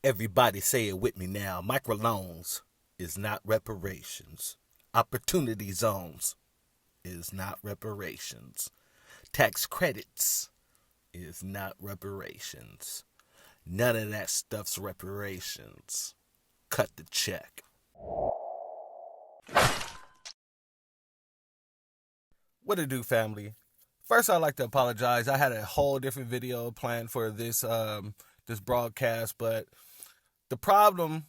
Everybody say it with me now. Microloans is not reparations. Opportunity zones is not reparations. Tax credits is not reparations. None of that stuff's reparations. Cut the check. What it do, family? First, I'd like to apologize. I had a whole different video planned for this broadcast, but the problem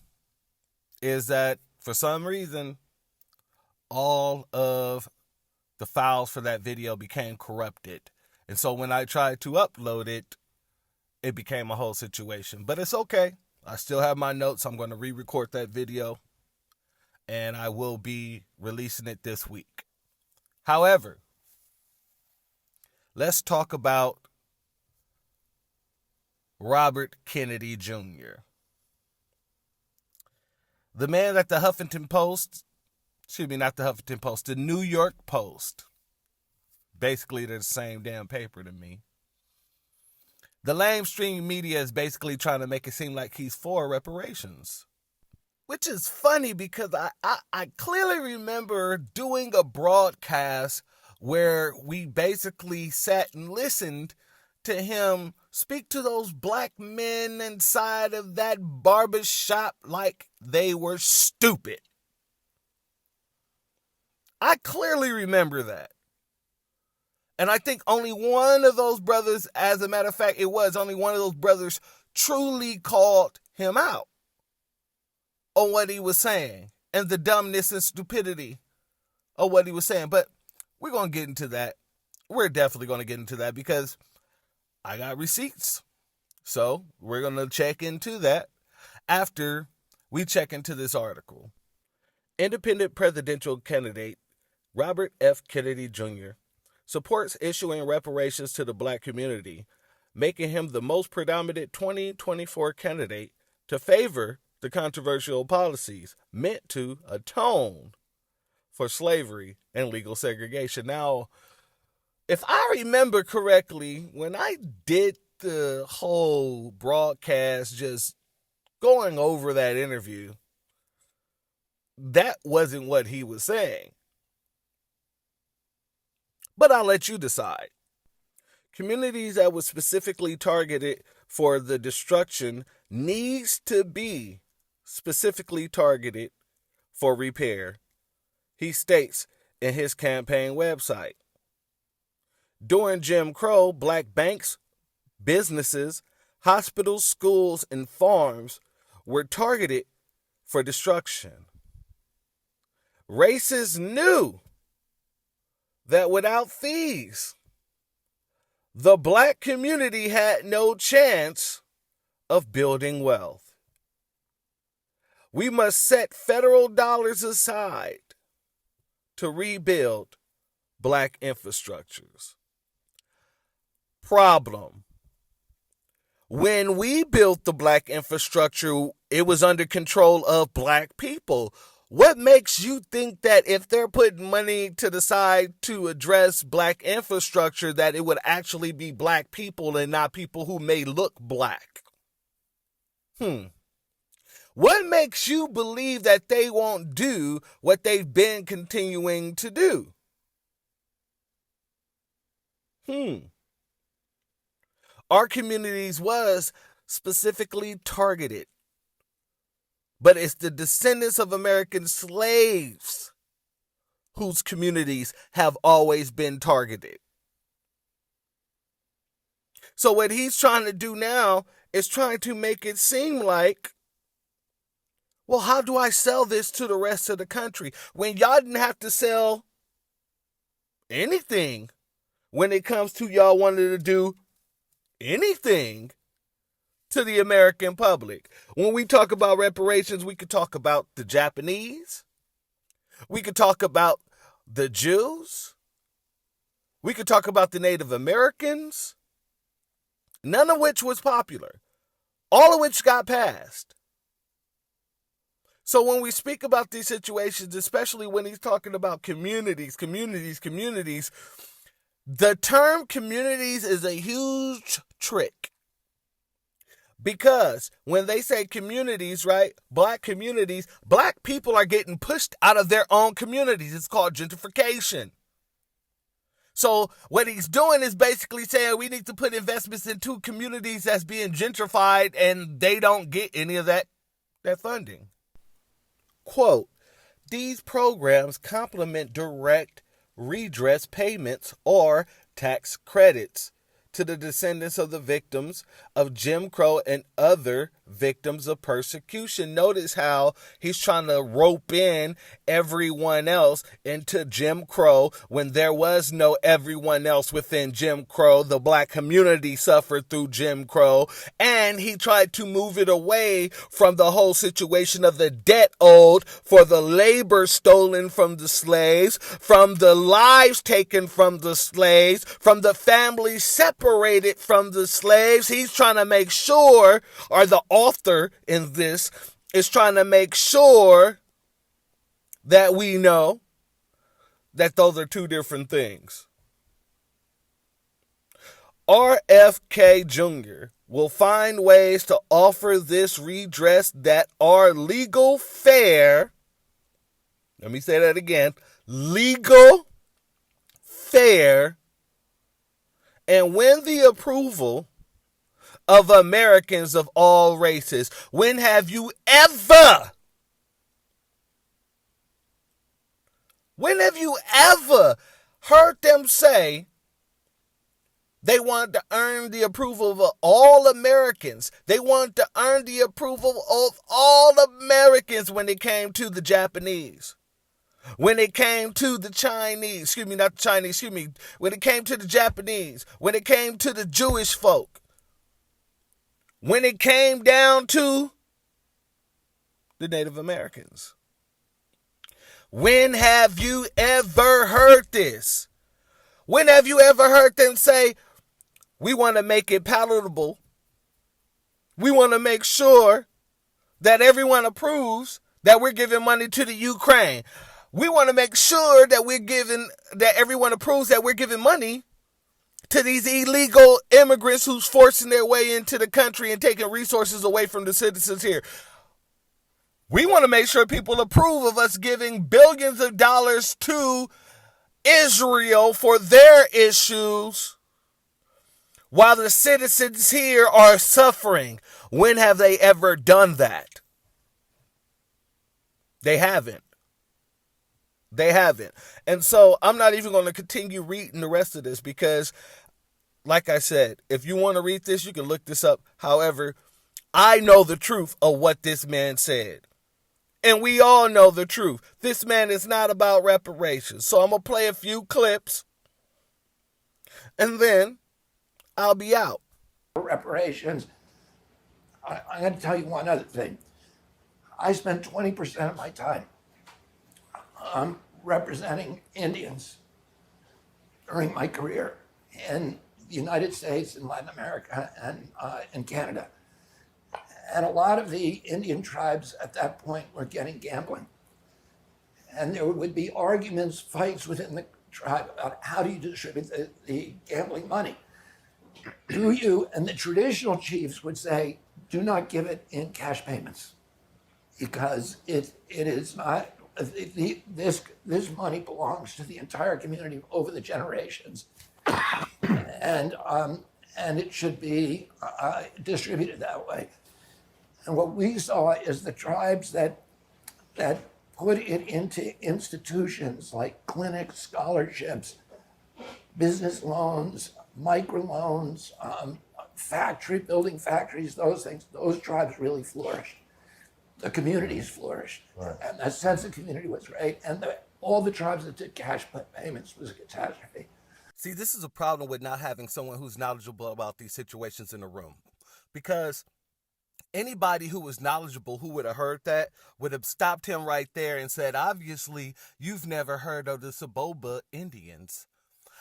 is that for some reason, all of the files for that video became corrupted. And so when I tried to upload it, it became a whole situation. But it's okay. I still have my notes. I'm going to re-record that video, and I will be releasing it this week. However, let's talk about Robert Kennedy Jr. The man at the Huffington Post, not the Huffington Post, the New York Post. Basically, they're the same damn paper to me. The lamestream media is basically trying to make it seem like he's for reparations. Which is funny because I clearly remember doing a broadcast where we basically sat and listened to him speak to those black men inside of that barber shop like they were stupid. I clearly remember that. And I think only one of those brothers, as a matter of fact, it was only one of those brothers truly called him out on what he was saying and the dumbness and stupidity of what he was saying. But we're going to get into that. We're definitely going to get into that because I got receipts. So we're going to check into that after we check into this article. Independent presidential candidate Robert F. Kennedy Jr. supports issuing reparations to the black community, making him the most predominant 2024 candidate to favor the controversial policies meant to atone for slavery and legal segregation. Now, if I remember correctly, when I did the whole broadcast just going over that interview, that wasn't what he was saying. But I'll let you decide. Communities that were specifically targeted for the destruction needs to be specifically targeted for repair, he states in his campaign website. During Jim Crow, black banks, businesses, hospitals, schools, and farms were targeted for destruction. Racists knew that without fees, the black community had no chance of building wealth. We must set federal dollars aside to rebuild black infrastructures. Problem. When we built the black infrastructure, it was under control of black people. What makes you think that if they're putting money to the side to address black infrastructure, that it would actually be black people and not people who may look black? What makes you believe that they won't do what they've been continuing to do? Our communities was specifically targeted. But it's the descendants of American slaves whose communities have always been targeted. So what he's trying to do now is trying to make it seem like, well, how do I sell this to the rest of the country when y'all didn't have to sell anything when it comes to y'all wanting to do anything to the American public? When we talk about reparations, we could talk about the Japanese. We could talk about the Jews. We could talk about the Native Americans. None of which was popular. All of which got passed. So when we speak about these situations, especially when he's talking about communities, the term communities is a huge trick. Because when they say communities, right, black communities, black people are getting pushed out of their own communities. It's called gentrification. So what he's doing is basically saying we need to put investments into communities that's being gentrified and they don't get any of that funding. Quote, these programs complement direct redress payments or tax credits to the descendants of the victims of Jim Crow and other victims of persecution. Notice how he's trying to rope in everyone else into Jim Crow when there was no everyone else within Jim Crow. The black community suffered through Jim Crow, and he tried to move it away from the whole situation of the debt owed for the labor stolen from the slaves, from the lives taken from the slaves, from the families separated from the slaves. He's trying to make sure, or the author in this is trying to make sure that we know that those are two different things. RFK Jr. will find ways to offer this redress that are legal, fair. Let me say that again. Legal, fair, and win the approval of Americans of all races. When have you ever heard them say they wanted to earn the approval of all Americans? They wanted to earn the approval of all Americans when it came to the Japanese. When it came to the Chinese, when it came to the Japanese, when it came to the Jewish folk, when it came down to the Native Americans. When have you ever heard this? When have you ever heard them say, we want to make it palatable. We want to make sure that everyone approves that we're giving money to the Ukraine. We want to make sure that everyone approves that we're giving money to these illegal immigrants who's forcing their way into the country and taking resources away from the citizens here. We want to make sure people approve of us giving billions of dollars to Israel for their issues while the citizens here are suffering. When have they ever done that? They haven't. And so I'm not even going to continue reading the rest of this because, like I said, if you want to read this, you can look this up. However, I know the truth of what this man said. And we all know the truth. This man is not about reparations. So I'm going to play a few clips and then I'll be out. Reparations. I'm going to tell you one other thing. I spent 20% of my time representing Indians during my career in the United States and Latin America and in Canada. And a lot of the Indian tribes at that point were getting gambling. And there would be arguments, fights within the tribe about how do you distribute the gambling money. Do you, and the traditional chiefs would say, do not give it in cash payments because it is not, this money belongs to the entire community over the generations. And it should be distributed that way. And what we saw is the tribes that put it into institutions like clinics, scholarships, business loans, microloans, building factories, those things, those tribes really flourished. The communities flourished. Right. And that sense of community was great. And all the tribes that did cash payments was a catastrophe. See, this is a problem with not having someone who's knowledgeable about these situations in the room. Because anybody who was knowledgeable who would have heard that would have stopped him right there and said, obviously, you've never heard of the Saboba Indians.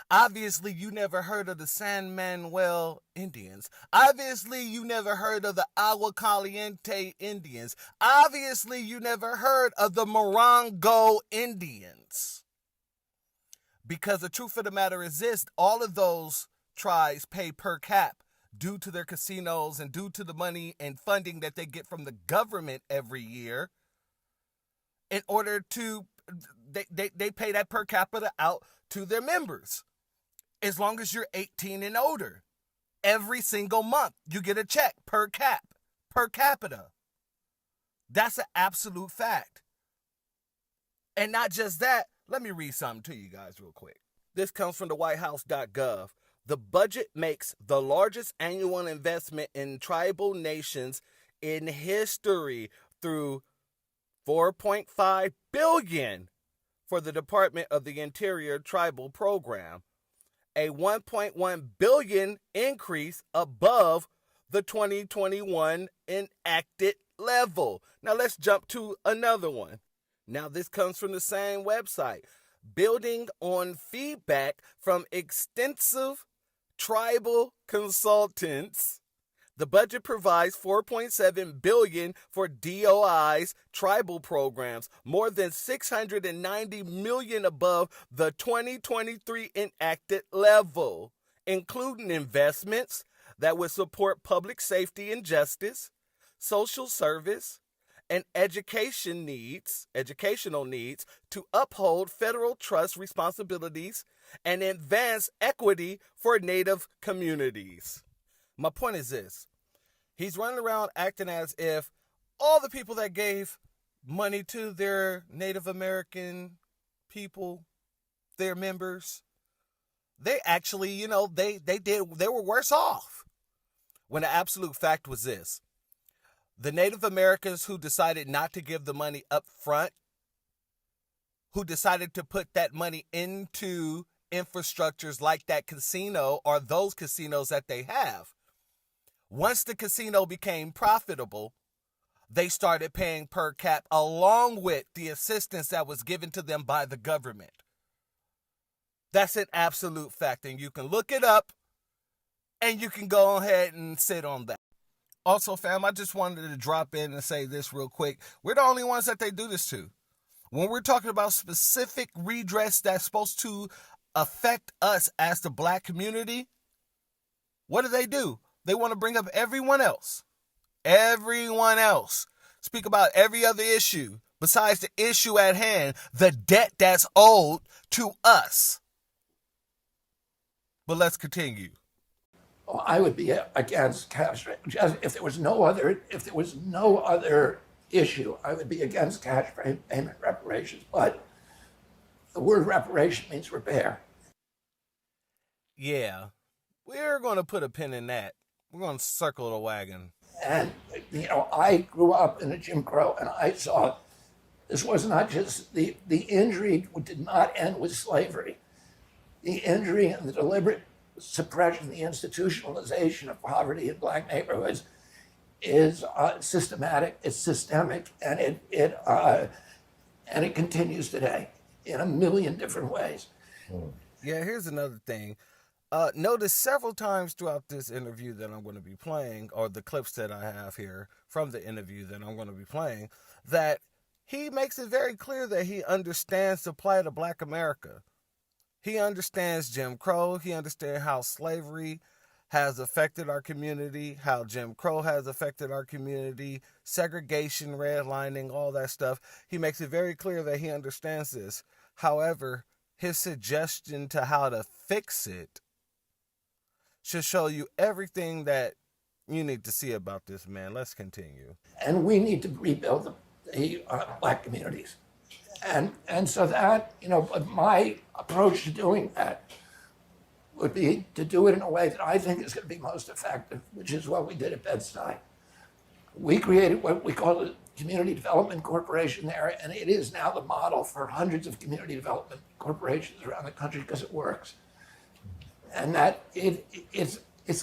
Obviously, you never heard of the San Manuel Indians. Obviously, you never heard of the Agua Caliente Indians. Obviously, you never heard of the Morongo Indians. Because the truth of the matter is this, all of those tribes pay per cap due to their casinos and due to the money and funding that they get from the government every year, in order to, they pay that per capita out to their members. As long as you're 18 and older, every single month you get a check per capita. That's an absolute fact. And not just that, let me read something to you guys real quick. This comes from the whitehouse.gov. The budget makes the largest annual investment in tribal nations in history through $4.5 billion for the Department of the Interior Tribal Program, a $1.1 billion increase above the 2021 enacted level. Now let's jump to another one. Now this comes from the same website. Building on feedback from extensive tribal consultants, the budget provides $4.7 billion for DOI's tribal programs, more than $690 million above the 2023 enacted level, including investments that would support public safety and justice, social service, and educational needs to uphold federal trust responsibilities and advance equity for Native communities. My point is this. He's running around acting as if all the people that gave money to their Native American people, their members, they actually, they were worse off. When the absolute fact was this. The Native Americans who decided not to give the money up front, who decided to put that money into infrastructures like that casino or those casinos that they have, once the casino became profitable, they started paying per cap along with the assistance that was given to them by the government. That's an absolute fact, and you can look it up, and you can go ahead and sit on that. Also, fam, I just wanted to drop in and say this real quick. We're the only ones that they do this to. When we're talking about specific redress that's supposed to affect us as the black community, what do? They want to bring up everyone else. Everyone else. Speak about every other issue besides the issue at hand, the debt that's owed to us. But let's continue. Well, I would be against cash. If there was no other issue, I would be against cash payment reparations. But the word reparation means repair. Yeah, we're going to put a pin in that. We're going to circle the wagon. And I grew up in a Jim Crow, and I saw this was not just the injury did not end with slavery. The injury and the deliberate suppression, the institutionalization of poverty in black neighborhoods is systematic, it's systemic, and it continues today in a million different ways. Yeah, here's another thing. Notice several times throughout this interview that I'm going to be playing, or the clips that I have here from the interview that I'm going to be playing, that he makes it very clear that he understands the plight of black America. He understands Jim Crow. He understands how slavery has affected our community, how Jim Crow has affected our community, segregation, redlining, all that stuff. He makes it very clear that he understands this. However, his suggestion to how to fix it should show you everything that you need to see about this man. Let's continue. And we need to rebuild the black communities. And so that, my approach to doing that would be to do it in a way that I think is going to be most effective, which is what we did at Bed-Stuy. We created what we call a Community Development Corporation there, and it is now the model for hundreds of community development corporations around the country because it works. And that it's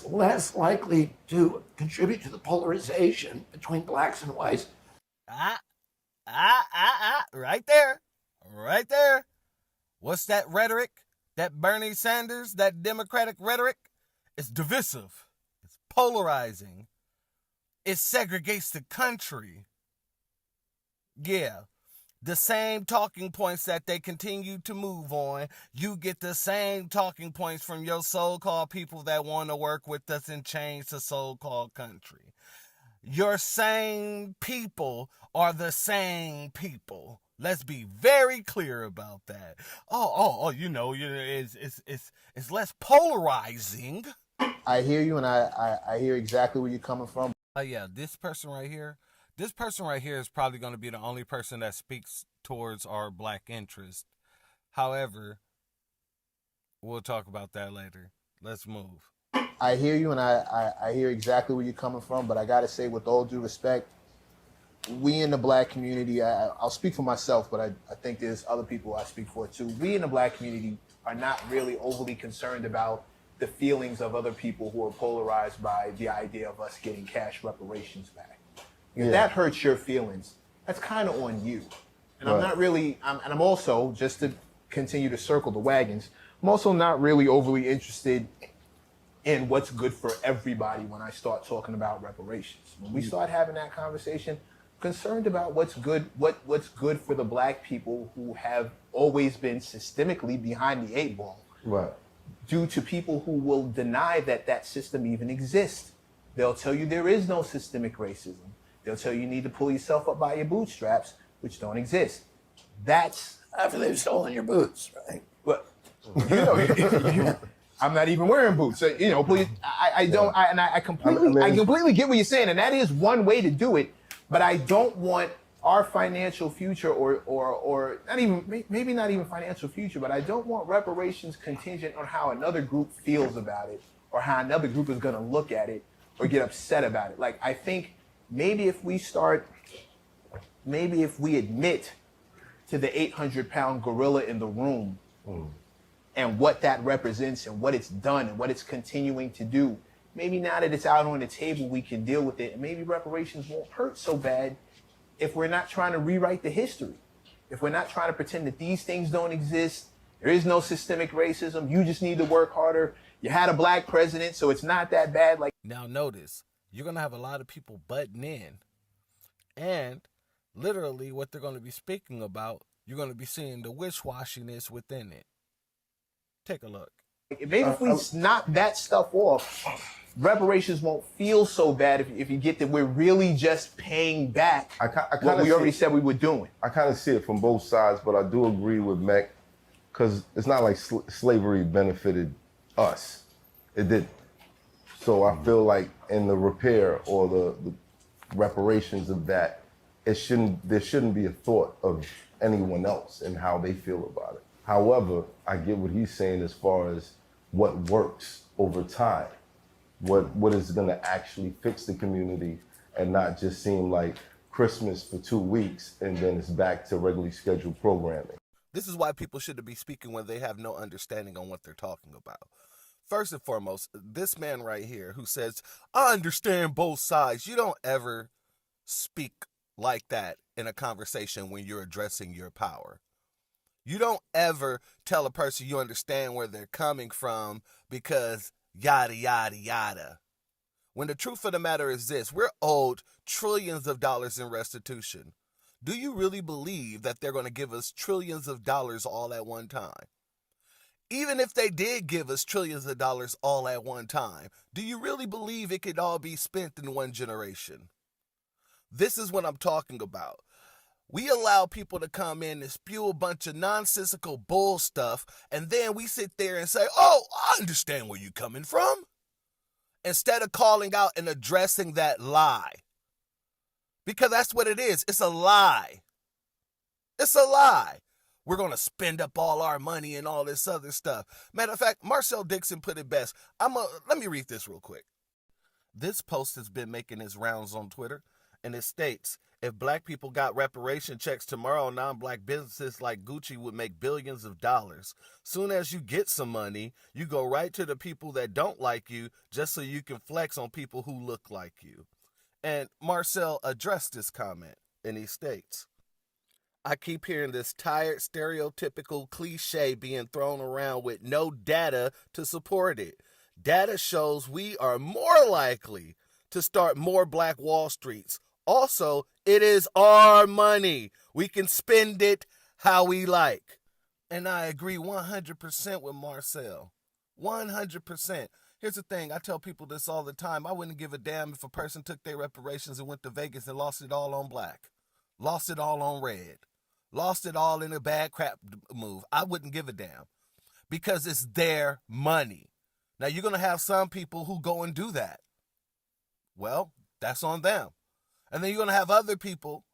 less likely to contribute to the polarization between blacks and whites. Right there. What's that rhetoric? That Bernie Sanders, that Democratic rhetoric? It's divisive. It's polarizing. It segregates the country. Yeah. the same talking points that they continue to move on. You get the same talking points from your so-called people that want to work with us and change the so-called country. Your same people are the same people. Let's be very clear about that. It's less polarizing. I hear you, and I hear exactly where you're coming from. Yeah, this person right here is probably going to be the only person that speaks towards our black interest. However, we'll talk about that later. Let's move. I hear you, and I hear exactly where you're coming from. But I got to say, with all due respect, we in the black community, I'll speak for myself, but I think there's other people I speak for too. We in the black community are not really overly concerned about the feelings of other people who are polarized by the idea of us getting cash reparations back. If that hurts your feelings, that's kind of on you. And right. I'm not really, I'm also, just to continue to circle the wagons, I'm also not really overly interested in what's good for everybody when I start talking about reparations. When we start having that conversation, I'm concerned about what's good for the black people who have always been systemically behind the eight ball. Right. Due to people who will deny that that system even exists. They'll tell you there is no systemic racism. They'll tell you need to pull yourself up by your bootstraps, which don't exist. That's after they've stolen your boots, right? But I'm not even wearing boots. So, please, I completely get what you're saying, and that is one way to do it. But I don't want our financial future, or not even, maybe not even financial future, but I don't want reparations contingent on how another group feels about it, or how another group is going to look at it or get upset about it. Like, I think maybe if we admit to the 800-pound gorilla in the room and what that represents and what it's done and what it's continuing to do, maybe now that it's out on the table, we can deal with it. And maybe reparations won't hurt so bad if we're not trying to rewrite the history. If we're not trying to pretend that these things don't exist, there is no systemic racism, you just need to work harder, you had a black president, so it's not that bad. Like, now notice, you're going to have a lot of people butting in. And literally what they're going to be speaking about, you're going to be seeing the wish-washiness within it. Take a look. Maybe if we knock that stuff off, reparations won't feel so bad if you get that we're really just paying back what we already said we were doing. I kind of see it from both sides, but I do agree with Mech, because it's not like slavery benefited us. It didn't. So I feel like in the repair or the reparations of that, there shouldn't be a thought of anyone else and how they feel about it. However, I get what he's saying as far as what works over time, what is going to actually fix the community and not just seem like Christmas for 2 weeks and then it's back to regularly scheduled programming. This is why people shouldn't be speaking when they have no understanding on what they're talking about. First and foremost, this man right here who says, I understand both sides. You don't ever speak like that in a conversation when you're addressing your power. You don't ever tell a person you understand where they're coming from because yada, yada, yada. When the truth of the matter is this, we're owed trillions of dollars in restitution. Do you really believe that they're going to give us trillions of dollars all at one time? Even if they did give us trillions of dollars all at one time, do you really believe it could all be spent in one generation? This is what I'm talking about. We allow people to come in and spew a bunch of nonsensical bull stuff, and then we sit there and say, oh, I understand where you're coming from, instead of calling out and addressing that lie. Because that's what it is. It's a lie. It's a lie. We're going to spend up all our money and all this other stuff. Matter of fact, Marcel Dixon put it best. Let me read this real quick. This post has been making its rounds on Twitter, and it states, if black people got reparation checks tomorrow, non-black businesses like Gucci would make billions of dollars. Soon as you get some money, you go right to the people that don't like you just so you can flex on people who look like you. And Marcel addressed this comment, and he states, I keep hearing this tired, stereotypical cliche being thrown around with no data to support it. Data shows we are more likely to start more Black Wall Streets. Also, it is our money. We can spend it how we like. And I agree 100% with Marcel. 100%. Here's the thing. I tell people this all the time. I wouldn't give a damn if a person took their reparations and went to Vegas and lost it all on black. Lost it all on red. Lost it all in a bad crap move. I wouldn't give a damn. Because it's their money. Now, you're going to have some people who go and do that. Well, that's on them. And then you're going to have other people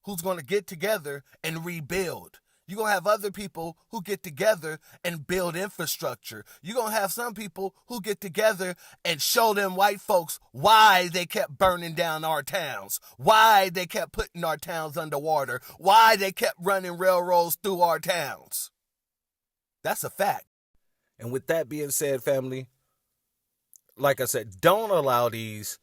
who's going to get together and rebuild. You're going to have other people who get together and build infrastructure. You're going to have some people who get together and show them white folks why they kept burning down our towns, why they kept putting our towns underwater, why they kept running railroads through our towns. That's a fact. And with that being said, family, like I said, don't allow these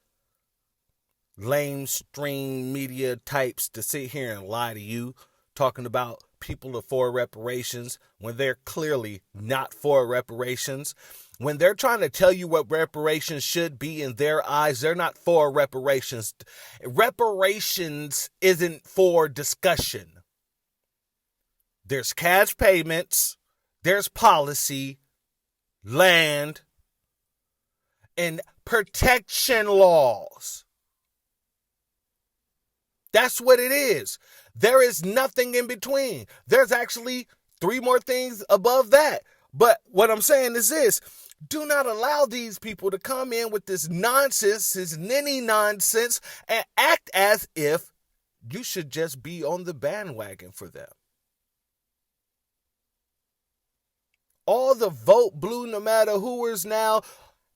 lamestream media types to sit here and lie to you, talking about people are for reparations when they're clearly not for reparations. When they're trying to tell you what reparations should be in their eyes, they're not for reparations. Reparations isn't for discussion. There's cash payments, there's policy, land, and protection laws. That's what it is. There is nothing in between. There's actually 3 more things above that. But what I'm saying is this. Do not allow these people to come in with this nonsense, this ninny nonsense, and act as if you should just be on the bandwagon for them. All the vote blue no matter whoers now,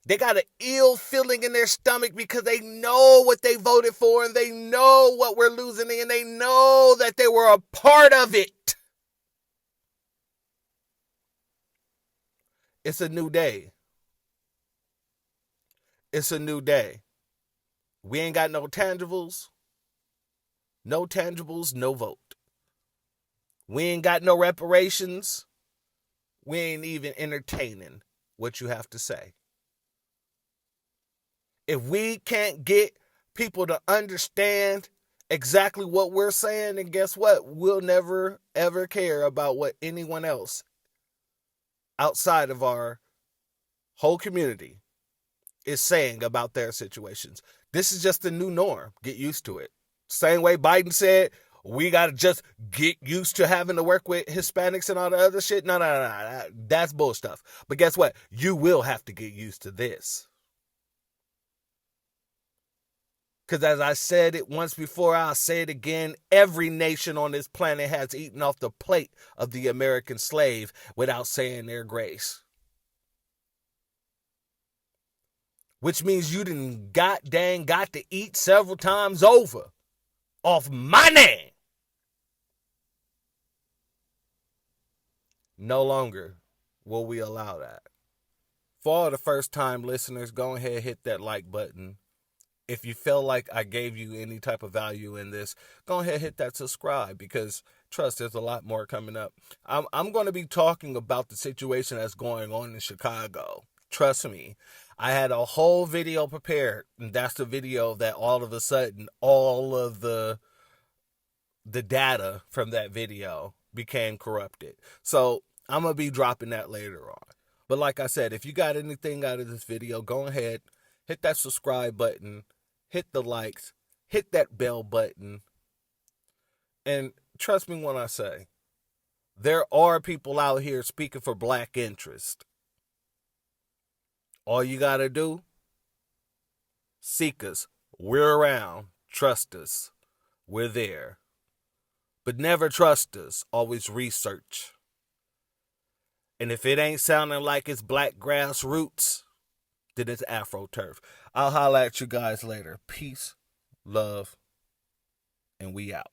they got an ill feeling in their stomach because they know what they voted for and they know what we're losing and they know that they were a part of it. It's a new day. It's a new day. We ain't got no tangibles. No tangibles, no vote. We ain't got no reparations. We ain't even entertaining what you have to say. If we can't get people to understand exactly what we're saying, then guess what? We'll never, ever care about what anyone else outside of our whole community is saying about their situations. This is just the new norm. Get used to it. Same way Biden said, we got to just get used to having to work with Hispanics and all the other shit. No. That's bull stuff. But guess what? You will have to get used to this. Because as I said it once before, I'll say it again. Every nation on this planet has eaten off the plate of the American slave without saying their grace. Which means you done got to eat several times over off my name. No longer will we allow that. For all the first time listeners, go ahead and hit that like button. If you feel like I gave you any type of value in this, go ahead and hit that subscribe because, trust, there's a lot more coming up. I'm going to be talking about the situation that's going on in Chicago. Trust me. I had a whole video prepared, and that's the video that all of a sudden, all of the data from that video became corrupted. So I'm going to be dropping that later on. But like I said, if you got anything out of this video, go ahead, hit that subscribe button, hit the likes, hit that bell button. And trust me when I say, there are people out here speaking for black interest. All you got to do, seek us. We're around. Trust us. We're there. But never trust us. Always research. And if it ain't sounding like it's black grassroots, then it's Afro Turf. I'll holler at you guys later. Peace, love, and we out.